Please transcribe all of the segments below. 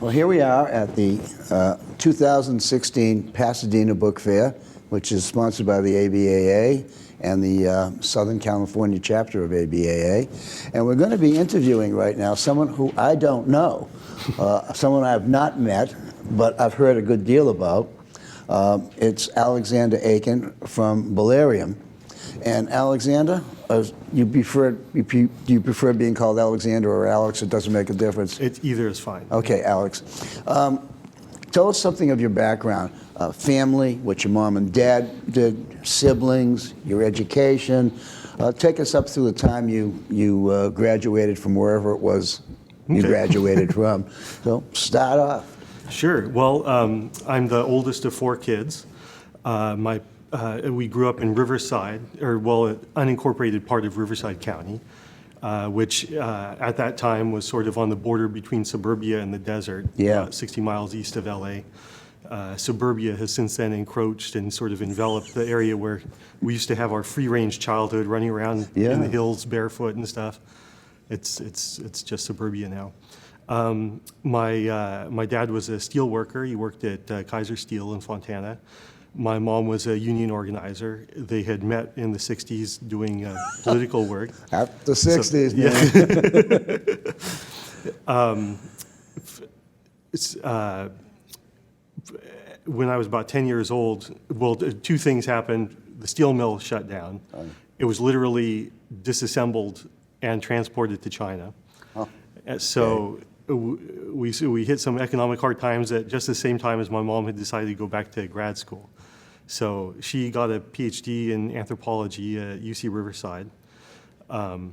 Well, here we are at the 2016 Pasadena Book Fair, which is sponsored by the ABAA and the Southern California chapter of ABAA. And we're going to be interviewing right now someone who I don't know, someone I've not met, but I've heard a good deal about. It's Alexander Akin from Bolerium. And Alexander, do you prefer being called Alexander or Alex? It doesn't make a difference. Either is fine. Okay, Alex. Tell us something of your background, family, what your mom and dad did, siblings, your education. Take us up through the time you graduated from wherever it was you graduated from. So start off. Sure. Well, I'm the oldest of 4 kids. We grew up in Riverside, an unincorporated part of Riverside County, which at that time was sort of on the border between suburbia and the desert, 60 miles east of LA. Suburbia has since then encroached and sort of enveloped the area where we used to have our free-range childhood, running around in the hills barefoot and stuff. It's just suburbia now. My dad was a steel worker. He worked at Kaiser Steel in Fontana. My mom was a union organizer. They had met in the 60s doing political work. At the 60s, man. When I was about 10 years old, well, 2 things happened. The steel mill shut down. It was literally disassembled and transported to China. So we hit some economic hard times at just the same time as my mom had decided to go back to grad school. So she got a Ph.D. in anthropology at UC Riverside. That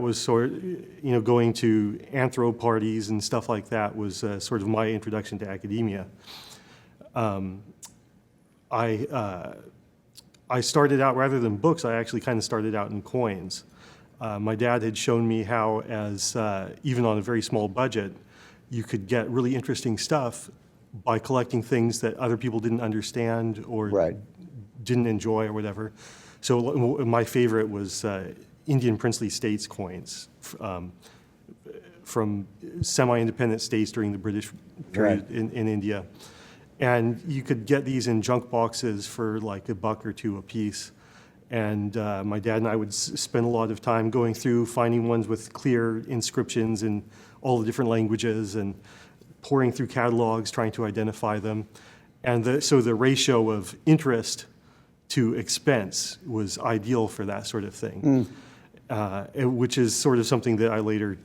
was sort of, going to anthro parties and stuff like that was sort of my introduction to academia. I started out, rather than books, I actually kind of started out in coins. My dad had shown me how, even on a very small budget, you could get really interesting stuff by collecting things that other people didn't understand or didn't enjoy or whatever. So my favorite was Indian princely states coins from semi-independent states during the British period in India. And you could get these in junk boxes for like $1 or $2 a piece. And my dad and I would spend a lot of time going through, finding ones with clear inscriptions in all the different languages and pouring through catalogs, trying to identify them. And so the ratio of interest to expense was ideal for that sort of thing, which is sort of something that I later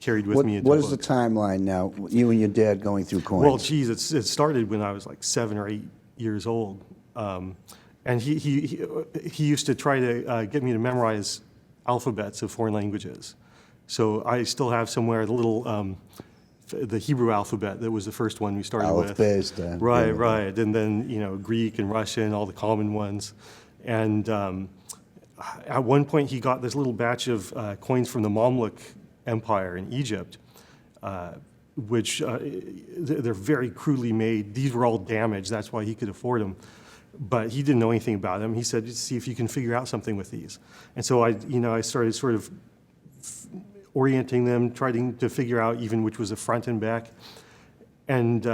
carried with me into What books. is the timeline now, you and your dad going through coins? Well, geez, it started when I was like 7 or 8 years old. And he used to try to get me to memorize alphabets of foreign languages. So I still have somewhere the little, the Hebrew alphabet that was the first one we started with. Right. And then, Greek and Russian, all the common ones. And at one point he got this little batch of coins from the Mamluk Empire in Egypt, which they're very crudely made. These were all damaged. That's why he could afford them. But he didn't know anything about them. He said, see if you can figure out something with these. And so I started sort of orienting them, trying to figure out even which was the front and back. And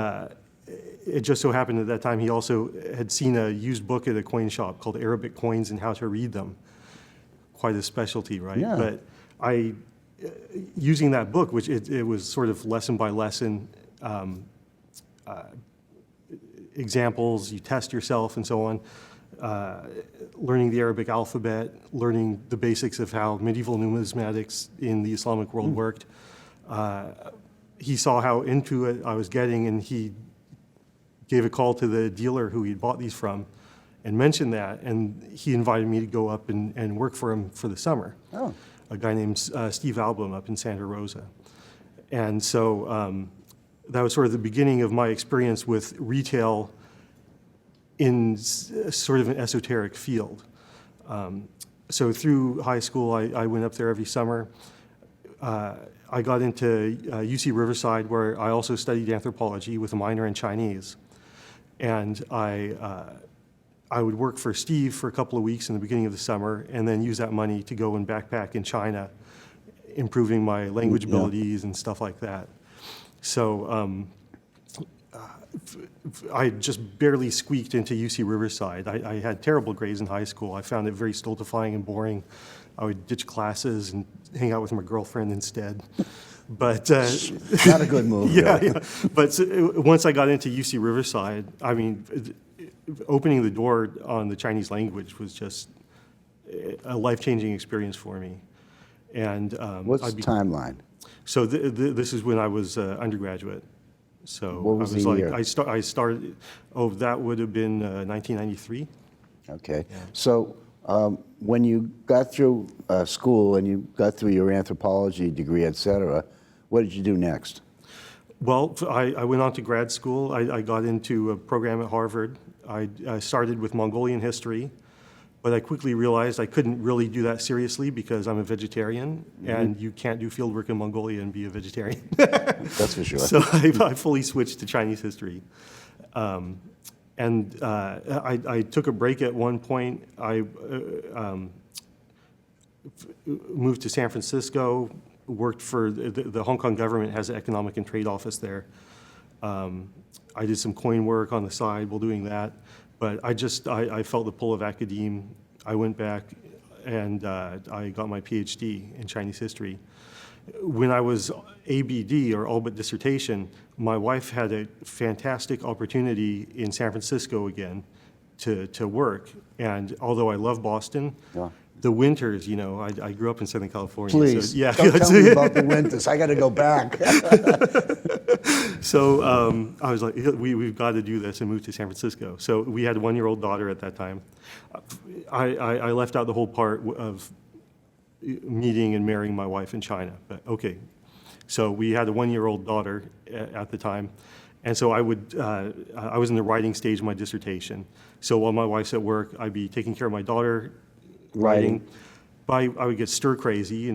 it just so happened at that time he also had seen a used book at a coin shop called Arabic Coins and How to Read Them. Quite a specialty, right? Yeah. But using that book, which it was sort of lesson by lesson, examples, you test yourself and so on, learning the Arabic alphabet, learning the basics of how medieval numismatics in the Islamic world worked. He saw how into it I was getting, and he gave a call to the dealer who he'd bought these from and mentioned that, and he invited me to go up and work for him for the summer. Oh. A guy named Steve Album up in Santa Rosa. And so that was sort of the beginning of my experience with retail in sort of an esoteric field. So through high school, I went up there every summer. I got into UC Riverside, where I also studied anthropology with a minor in Chinese. And I would work for Steve for a couple of weeks in the beginning of the summer, and then use that money to go and backpack in China, improving my language abilities and stuff like that. So I just barely squeaked into UC Riverside. I had terrible grades in high school. I found it very stultifying and boring. I would ditch classes and hang out with my girlfriend instead. But Not a good move. yeah, really. yeah. But once I got into UC Riverside, I mean, opening the door on the Chinese language was just a life-changing experience for me. And What's the timeline? so this is when I was undergraduate. So What was I was the like, year? I started. Oh, that would have been 1993. Okay. So when you got through school and you got through your anthropology degree, et cetera, what did you do next? Well, I went on to grad school. I got into a program at Harvard. I started with Mongolian history, but I quickly realized I couldn't really do that seriously because I'm a vegetarian, and you can't do fieldwork in Mongolia and be a vegetarian. That's for sure. So I fully switched to Chinese history. I took a break at one point. I moved to San Francisco, worked for the Hong Kong government has an economic and trade office there. I did some coin work on the side while doing that, but I felt the pull of academe. I went back and I got my Ph.D. in Chinese history. When I was ABD, or all but dissertation, my wife had a fantastic opportunity in San Francisco again to work. And although I love Boston, Yeah. the winters, I grew up in Southern California. Please, So, yeah. don't tell me about the winters. I got to go back. So I was like, we've got to do this and move to San Francisco. So we had a 1-year-old daughter at that time. I left out the whole part of meeting and marrying my wife in China, but okay. So we had a 1-year-old daughter at the time, and so I was in the writing stage of my dissertation. So while my wife's at work, I'd be taking care of my daughter, writing. But I would get stir crazy, you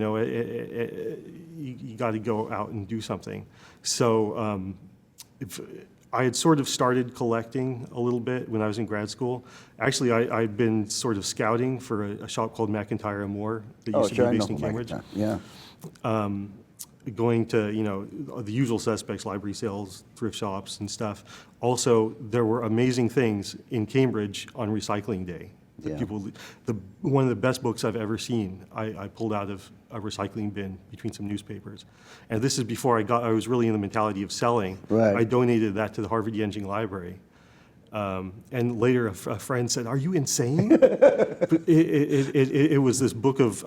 got to go out and do something. So I had sort of started collecting a little bit when I was in grad school. Actually, I'd been sort of scouting for a shop called McIntyre & Moore that used to be based in Cambridge. Yeah. Going to, the usual suspects, library sales, thrift shops and stuff. Also, there were amazing things in Cambridge on recycling day. Yeah. One of the best books I've ever seen, I pulled out of a recycling bin between some newspapers. And this is before I was really in the mentality of selling. Right. I donated that to the Harvard Yenching Library. And later a friend said, "Are you insane?" It was this book of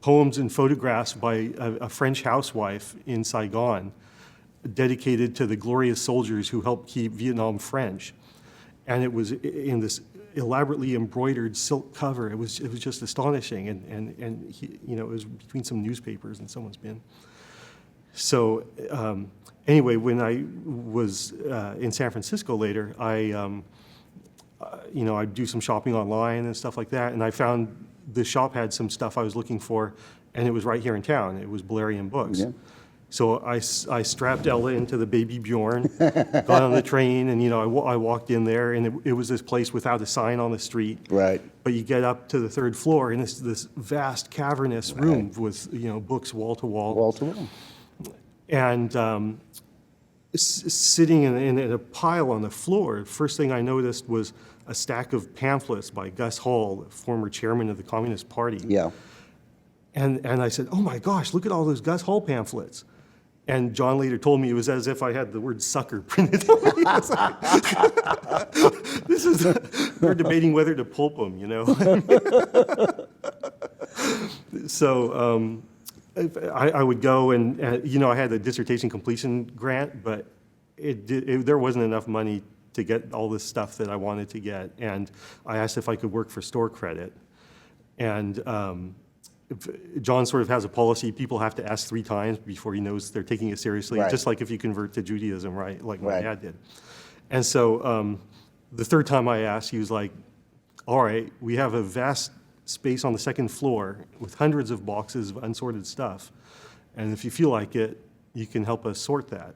poems and photographs by a French housewife in Saigon, dedicated to the glorious soldiers who helped keep Vietnam French. And it was in this elaborately embroidered silk cover. It was just astonishing, and it was between some newspapers in someone's bin. So anyway, when I was in San Francisco later, I'd do some shopping online and stuff like that, and I found the shop had some stuff I was looking for, and it was right here in town. It was Bolerium Books. Yeah. So I strapped Ella into the baby Bjorn, got on the train, and I walked in there, and it was this place without a sign on the street. Right. But you get up to the third floor, and it's this vast cavernous room with books wall to wall. Wall to wall. And sitting in a pile on the floor, first thing I noticed was a stack of pamphlets by Gus Hall, the former chairman of the Communist Party. Yeah. And I said, "Oh my gosh, look at all those Gus Hall pamphlets." And John later told me it was as if I had the word sucker printed on me. I was like, we're debating whether to pulp them, So I would go and, I had a dissertation completion grant, but there wasn't enough money to get all this stuff that I wanted to get. And I asked if I could work for store credit. And John sort of has a policy, people have to ask 3 times before he knows they're taking it seriously, Right. just like if you convert to Judaism, right? Like my Right. dad did. And so the third time I asked, he was like, "All right, we have a vast space on the second floor with hundreds of boxes of unsorted stuff. And if you feel like it, you can help us sort that."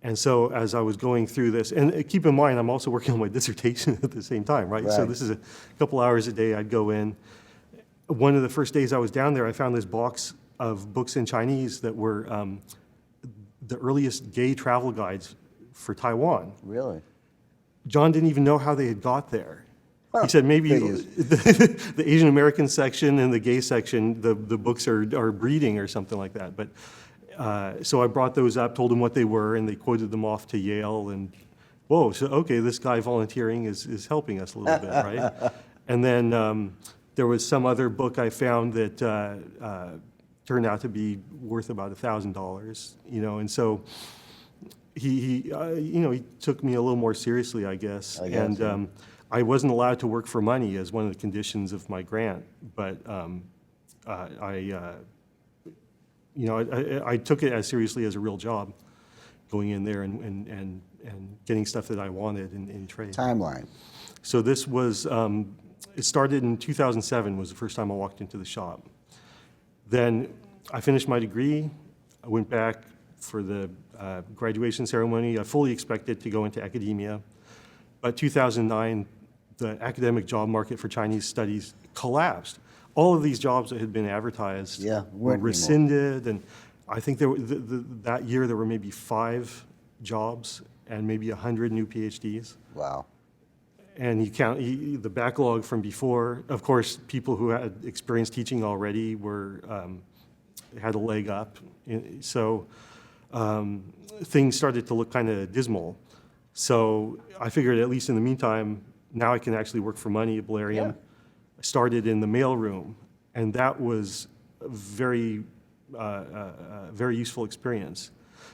And so as I was going through this, and keep in mind, I'm also working on my dissertation at the same time, right? So Right. this is a couple hours a day I'd go in. One of the first days I was down there, I found this box of books in Chinese that were the earliest gay travel guides for Taiwan. Really? John didn't even know how they had got there. He said maybe Figures. the Asian American section and the gay section, the books are breeding or something like that. But so I brought those up, told them what they were, and they quoted them off to Yale. And whoa, so okay, this guy volunteering is helping us a little bit, right? And then there was some other book I found that turned out to be worth about $1,000, you know, and so he took me a little more seriously, I guess. And I wasn't allowed to work for money as one of the conditions of my grant, but I took it as seriously as a real job, going in there and getting stuff that I wanted in trade. Timeline. So this was, it started in 2007 was the first time I walked into the shop. Then I finished my degree. I went back for the graduation ceremony. I fully expected to go into academia. But 2009, the academic job market for Chinese studies collapsed. All of these jobs that had been advertised were weren't rescinded. And I think there were, that year there were maybe 5 jobs and maybe 100 new PhDs. Wow. And you count the backlog from before. Of course, people who had experience teaching already had a leg up. So things started to look kind of dismal. So I figured, at least in the meantime, now I can actually work for money at Bolerium. Yeah. I started in the mailroom, and that was a very useful experience,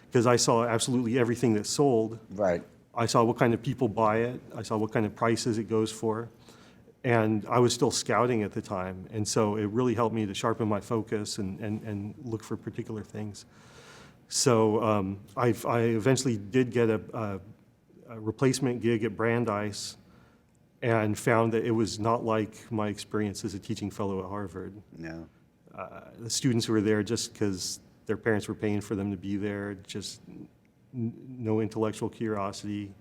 because I saw absolutely everything that sold. Right. I saw what kind of people buy it. I saw what kind of prices it goes for. And I was still scouting at the time. And so it really helped me to sharpen my focus and look for particular things. So I eventually did get a replacement gig at Brandeis, and found that it was not like my experience as a teaching fellow at Harvard. No. The students who were there just because their parents were paying for them to be there, just no intellectual curiosity.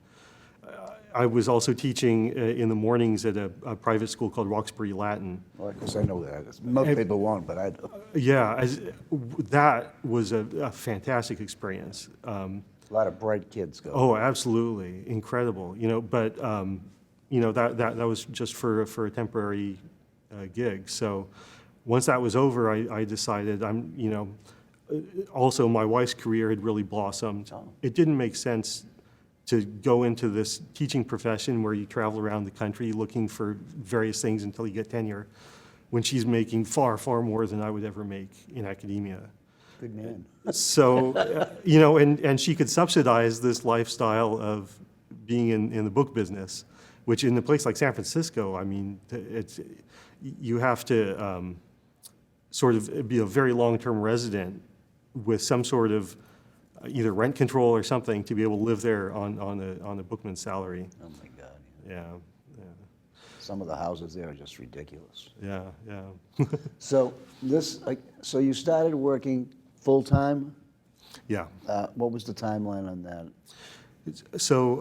I was also teaching in the mornings at a private school called Roxbury Latin. Well, of course, I know that. Most people won't, but I do. Yeah, that was a fantastic experience. A lot of bright kids go. Oh, absolutely, incredible. You know, but that was just for a temporary gig. So once that was over, I decided also my wife's career had really blossomed. Oh. It didn't make sense to go into this teaching profession where you travel around the country looking for various things until you get tenure, when she's making far, far more than I would ever make in academia. Good man. So, and she could subsidize this lifestyle of being in the book business, which in a place like San Francisco, I mean, you have to sort of be a very long-term resident with some sort of either rent control or something to be able to live there on a bookman's salary. Oh my God. Yeah, Some of the houses there are just ridiculous. yeah. So so you started working full time. Yeah. What was the timeline on that? So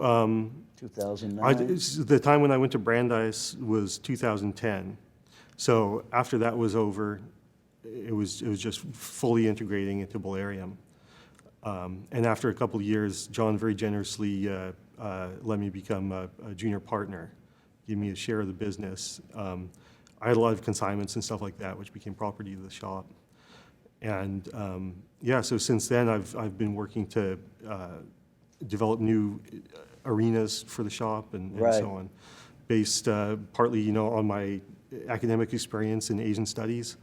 2009. the time when I went to Brandeis was 2010. So after that was over, it was just fully integrating into Bolerium. And after a couple of years, John very generously let me become a junior partner, give me a share of the business. I had a lot of consignments and stuff like that, which became property of the shop. And so since then, I've been working to develop new arenas for the shop and so on, based partly, on my academic experience in Asian studies,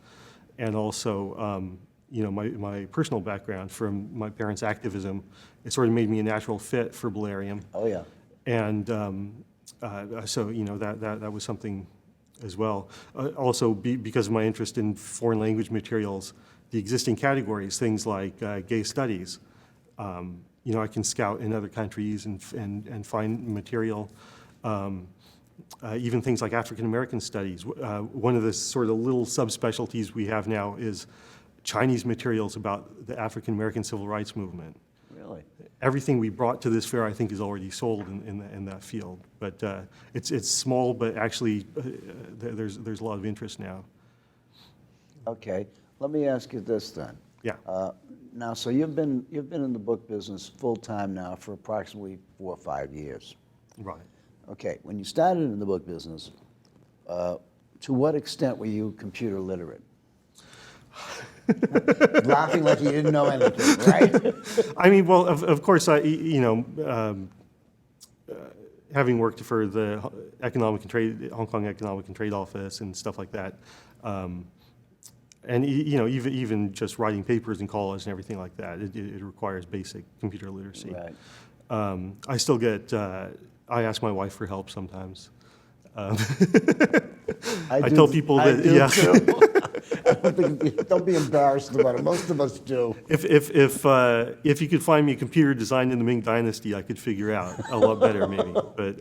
and also, my personal background from my parents' activism. It sort of made me a natural fit for Bolerium. Oh yeah. And so, that was something as well. Also, because of my interest in foreign language materials, the existing categories, things like gay studies, I can scout in other countries and find material. Even things like African American studies. One of the sort of little subspecialties we have now is Chinese materials about the African American civil rights movement. Really? Everything we brought to this fair, I think, is already sold in that field. But it's small, but actually there's a lot of interest now. Okay. Let me ask you this then. Yeah. Now, so you've been in the book business full time now for approximately 4 or 5 years. Right. Okay, when you started in the book business, to what extent were you computer literate? Laughing like you didn't know anything, right? I mean, well, of course, having worked for the Hong Kong Economic and Trade Office and stuff like that, and even just writing papers in college and everything like that, it requires basic computer literacy. Right. I still get. I ask my wife for help sometimes. I tell people I that do yeah. too. Don't be embarrassed about it. Most of us do. If you could find me a computer designed in the Ming Dynasty, I could figure out a lot better maybe. But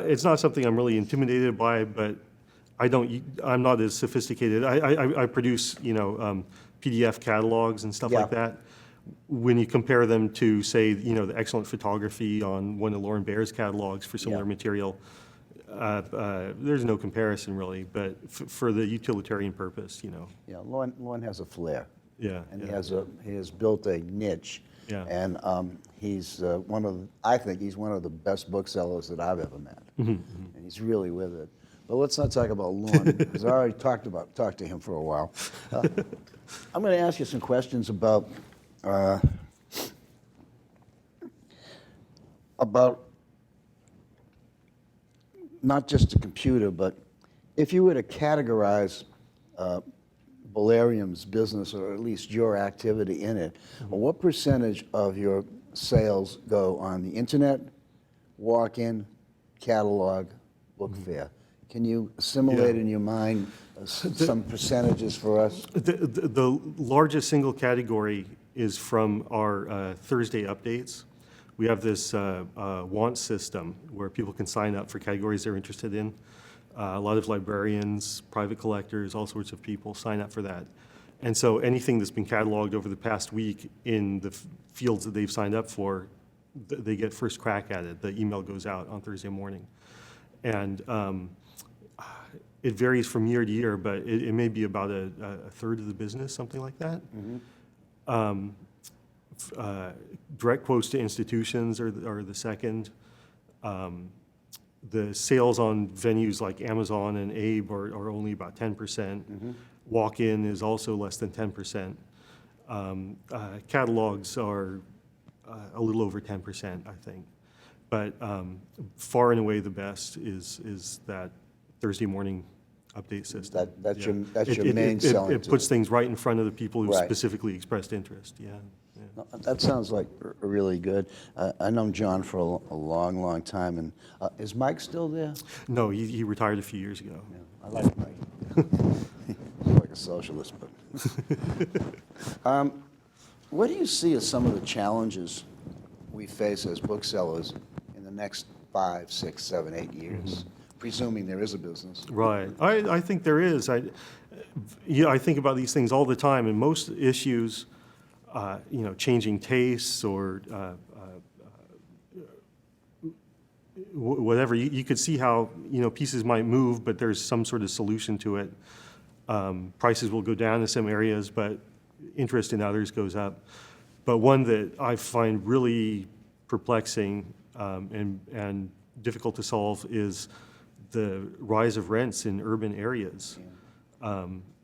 it's not something I'm really intimidated by. But I'm not as sophisticated. I produce PDF catalogs and stuff like that. When you compare them to, say, the excellent photography on one of Lauren Baer's catalogs for similar material, there's no comparison really. But for the utilitarian purpose, Yeah, Lauren has a flair. Yeah. And he has built a niche. Yeah. And I think he's one of the best booksellers that I've ever met. And he's really with it. But let's not talk about Lauren, because I already talked to him for a while. I'm going to ask you some questions about not just the computer, but if you were to categorize Bolerium's business, or at least your activity in it, what percentage of your sales go on the internet, walk-in, catalog, book fair? Can you assimilate in your mind some percentages for us? The largest single category is from our Thursday updates. We have this want system where people can sign up for categories they're interested in. A lot of librarians, private collectors, all sorts of people sign up for that. And so anything that's been cataloged over the past week in the fields that they've signed up for, they get first crack at it. The email goes out on Thursday morning. And it varies from year to year, but it may be about a third of the business, something like that. Direct quotes to institutions are the second. The sales on venues like Amazon and Abe are only about 10%. Walk-in is also less than 10%. Catalogs are a little over 10%, I think. But far and away the best is that Thursday morning update system. That's your main selling It puts things right in front of the people who Right. specifically expressed interest. Yeah. No, that sounds like really good. I've known John for a long, long time. And is Mike still there? No, he retired a few years ago. Yeah, I like Mike. He's like a socialist, but. What do you see as some of the challenges we face as booksellers in the next 5, 6, 7, 8 years, presuming there is a business? Right. I think there is. I think about these things all the time, and most issues, changing tastes or whatever, you could see how, pieces might move, but there's some sort of solution to it. Prices will go down in some areas, but interest in others goes up. But one that I find really perplexing and difficult to solve is the rise of rents in urban areas.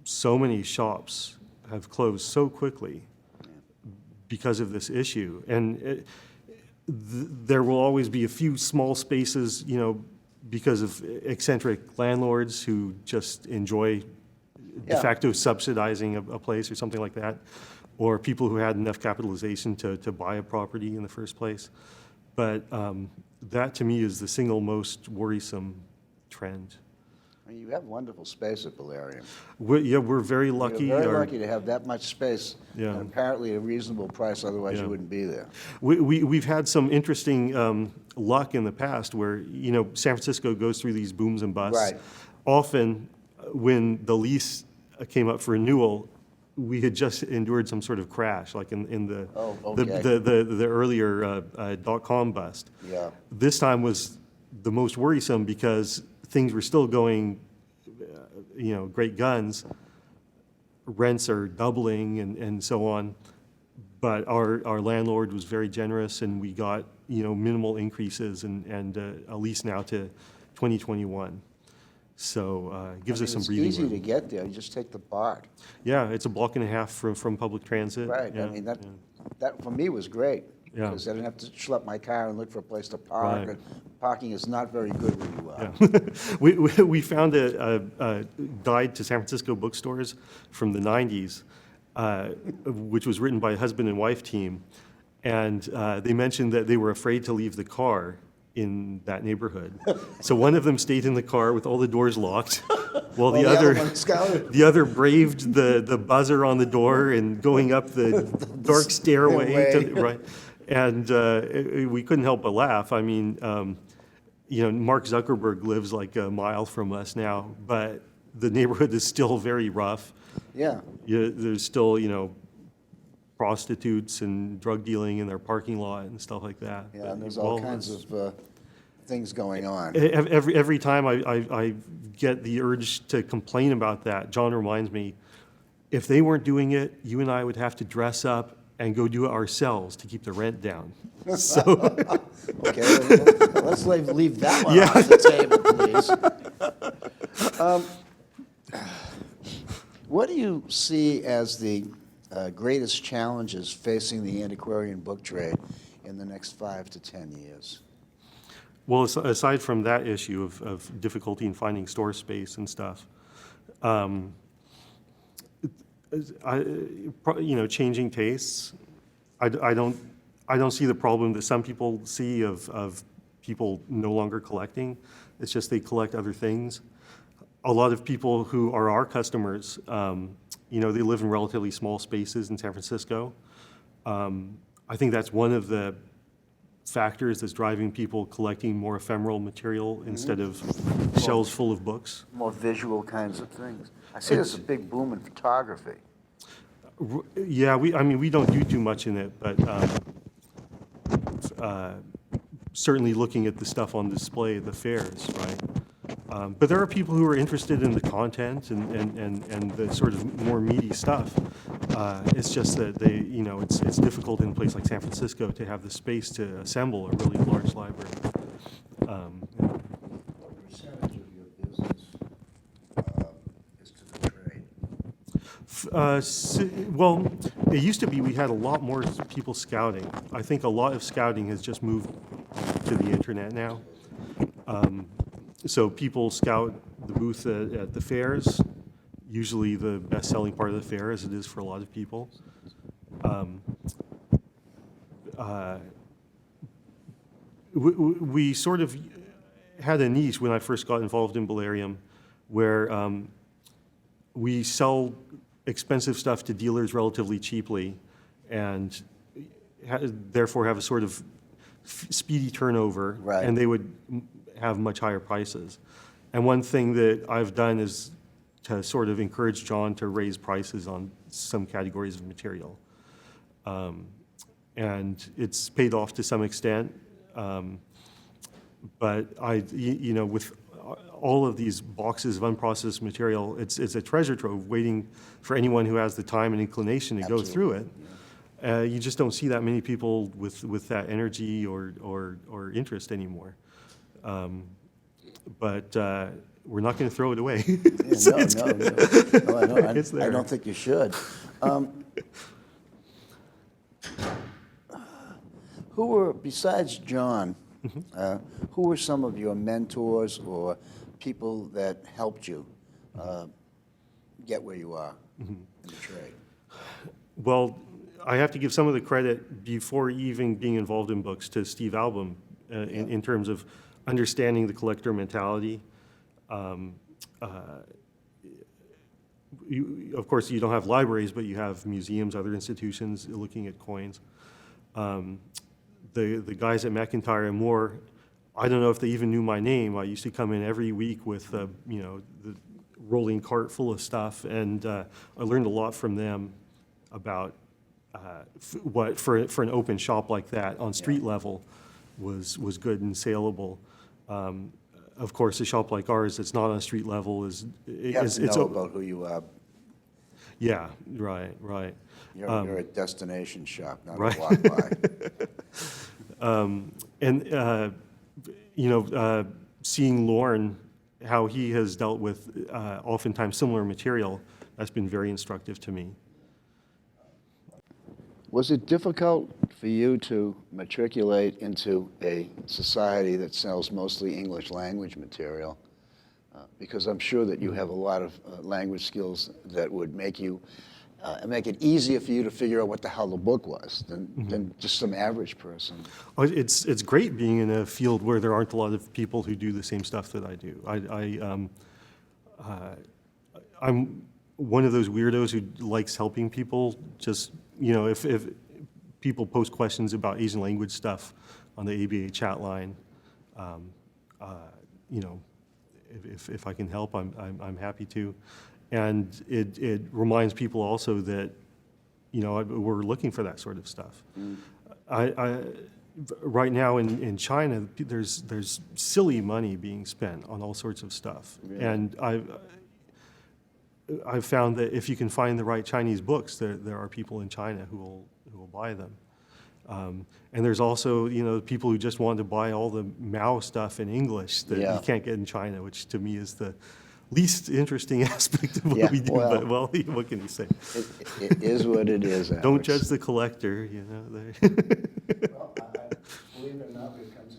So many shops have closed so quickly because of this issue. And there will always be a few small spaces, because of eccentric landlords who just enjoy de facto subsidizing a place or something like that, or people who had enough capitalization to buy a property in the first place. But that to me is the single most worrisome trend. I mean, you have wonderful space at Bolerium. We're very lucky. You're very lucky to have that much space, Yeah. and apparently at a reasonable price, otherwise you wouldn't be there. We've had some interesting luck in the past where, San Francisco goes through these booms and busts. Right. Often when the lease came up for renewal, we had just endured some sort of crash, like in the the earlier .com bust. Yeah. This time was the most worrisome because things were still going, great guns, rents are doubling and so on. But our landlord was very generous, and we got, minimal increases and a lease now to 2021. So it gives us some breathing It's easy room. to get there. You just take the BART. Yeah, it's a block and a half from public transit. Right. Yeah, I mean, that for me was great. Yeah. Because I didn't have to schlep my car and look for a place to park. Right. And parking is not very good where you are. Yeah. We found a guide to San Francisco bookstores from the 90s, which was written by a husband and wife team. And they mentioned that they were afraid to leave the car in that neighborhood. So one of them stayed in the car with all the doors locked, while the other one scouted. the other braved the buzzer on the door and going up the dark stairway. Right. And we couldn't help but laugh. I mean, Mark Zuckerberg lives like a mile from us now, but the neighborhood is still very rough. Yeah. There's still, prostitutes and drug dealing in their parking lot and stuff like that. Yeah, But, and there's all well, kinds of things going on. Every time I get the urge to complain about that, John reminds me, if they weren't doing it, you and I would have to dress up and go do it ourselves to keep the rent down. So, Okay, let's leave that one off the table, please. What do you see as the greatest challenges facing the antiquarian book trade in the next 5 to 10 years? well, aside from that issue of difficulty in finding store space and stuff, changing tastes. I don't see the problem that some people see of people no longer collecting. It's just they collect other things. A lot of people who are our customers, they live in relatively small spaces in San Francisco. I think that's one of the factors that's driving people collecting more ephemeral material instead of shelves full of books. More visual kinds of things. I see there's a big boom in photography. Yeah, we don't do too much in it, but certainly looking at the stuff on display at the fairs, right? But there are people who are interested in the content and the sort of more meaty stuff. It's just that it's difficult in a place like San Francisco to have the space to assemble a really large library. What percentage of your business is to the trade? Well, it used to be we had a lot more people scouting. I think a lot of scouting has just moved to the internet now. So people scout the booth at the fairs, usually the best-selling part of the fair, as it is for a lot of people. We sort of had a niche when I first got involved in Bolerium, where we sell expensive stuff to dealers relatively cheaply, and therefore have a sort of speedy turnover, Right. and they would have much higher prices. And one thing that I've done is to sort of encourage John to raise prices on some categories of material. And it's paid off to some extent. But with all of these boxes of unprocessed material, it's a treasure trove waiting for anyone who has the time and inclination to go through it. You just don't see that many people with that energy or interest anymore. But we're not going to throw it away. No, It's there. I don't think you should. Who were, besides John, who were some of your mentors or people that helped you get where you are in the trade? Well, I have to give some of the credit before even being involved in books to Steve Album in terms of understanding the collector mentality. Of course, you don't have libraries, but you have museums, other institutions looking at coins. The guys at McIntyre and Moore, I don't know if they even knew my name. I used to come in every week with the rolling cart full of stuff, and I learned a lot from them about what for an open shop like that on street level was good and saleable. Of course, a shop like ours that's not on street level You have to know about who you are. Yeah, right, right. You're a destination shop, not Right. a walk-by. And, seeing Lorne, how he has dealt with oftentimes similar material, that's been very instructive to me. Was it difficult for you to matriculate into a society that sells mostly English language material? Because I'm sure that you have a lot of language skills that would make it easier for you to figure out what the hell the book was than just some average person. Oh, it's great being in a field where there aren't a lot of people who do the same stuff that I do. I'm one of those weirdos who likes helping people. Just, if people post questions about Asian language stuff on the ABA chat line, if I can help, I'm happy to. And it reminds people also that, we're looking for that sort of stuff. Right now in China, there's silly money being spent on all sorts of stuff. Really? And I've found that if you can find the right Chinese books, there are people in China who will buy them. And there's also, people who just want to buy all the Mao stuff in English that Yeah. you can't get in China, which to me is the least interesting aspect of what we do. well, But, well, what can you say? It is what it is, Alex. Don't judge the collector, Well, believe it or not, we've come